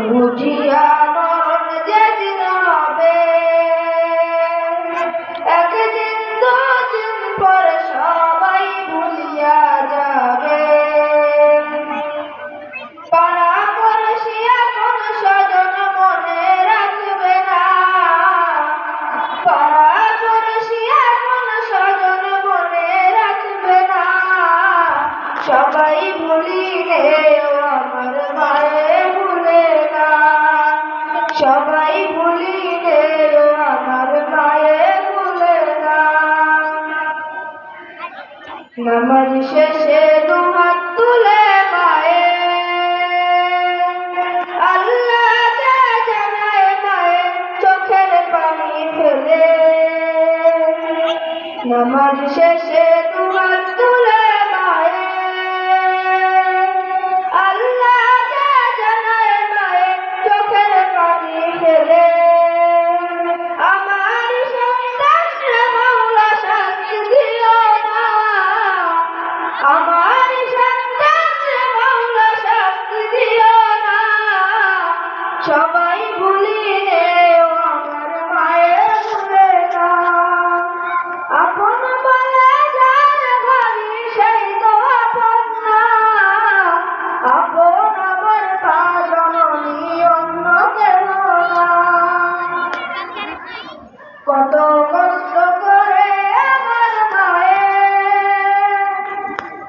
বুঝিয়া মরণ যেদিন হবে, একদিন দুদিন পরে সবাই ভুলিয়া যাবে। পাড়া পড়শি আপন স্বজন মনে রাখবে না, পাড়া পড়শি আপন স্বজন মনে রাখবে না। সবাই ভুলিলেও আমার মায়ে ভুলে না, সবাই ভুলিলেও আমার মায়ে ভুলে না। নামাজ শেষে দুহাত তুলে মায়ে আল্লাহকে জানায়, মায়ে চোখের পানি ফেলে। নামাজ শেষে দুহাত তুলে মায়ে আল্লাহকে জানায়, মায়ে চোখের পানি ফেলে। আমার সন্তানরে মাওলা শাস্তি দিও না, আমার সন্তানরে মাওলা শাস্তি দিও না। সবাই ভুলিলেও আমার মায়ে ভুলে না, আপন বলে যার ভাবি সেই তো আপন না। আপন আমার মা জননী, অন্য কেহ না। কত কষ্ট করে আমার মায়ে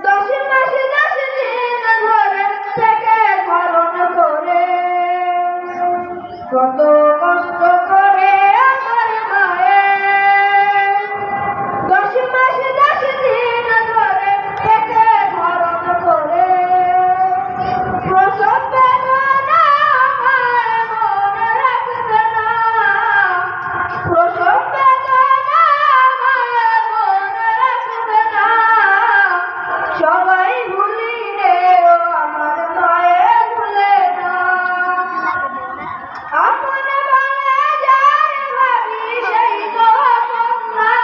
10 মাস 10 দিন ধরে থেকে পালন করে। কত কষ্ট করে আমার মায়ে 10 মাস 10 দিন ধরে থেকে পালন করে। প্রসব বেদনা মায়ে মনে রাখবে না, প্রসব বেদনা মায়ে মনে রাখবে না। সবাই ভুলিলেও আমার মায়ে ভুলে না, আপন বলে যার ভাবি সেই তো আপন না।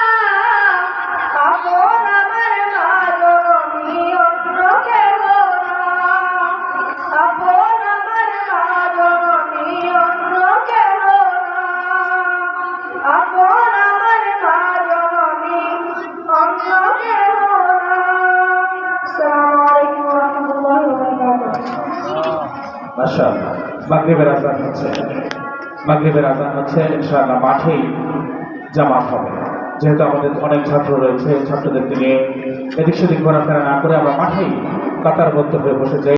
আপন আমার মা জননী, অন্য কেহ না। আপন আমার মা জননী, অন্য কেহ না। আপন আমার মা জননী, অন্য কেহ না। আসসালামু আলাইকুম ওয়া রাহমাতুল্লাহি ওয়া বারাকাতুহু। মাশাআল্লাহ। মাগরিবের আযান হচ্ছে, মাগরিবের আযান হচ্ছে। ইনশাআল্লাহ মাঠেই জামাত হবে। যেহেতু আমাদের অনেক ছাত্র রয়েছে, ছাত্রদেরকে নিয়ে এদিক সেদিক ঘোরাফেরা না করে আমরা মাঠেই কাতারবদ্ধ হয়ে বসে যাই।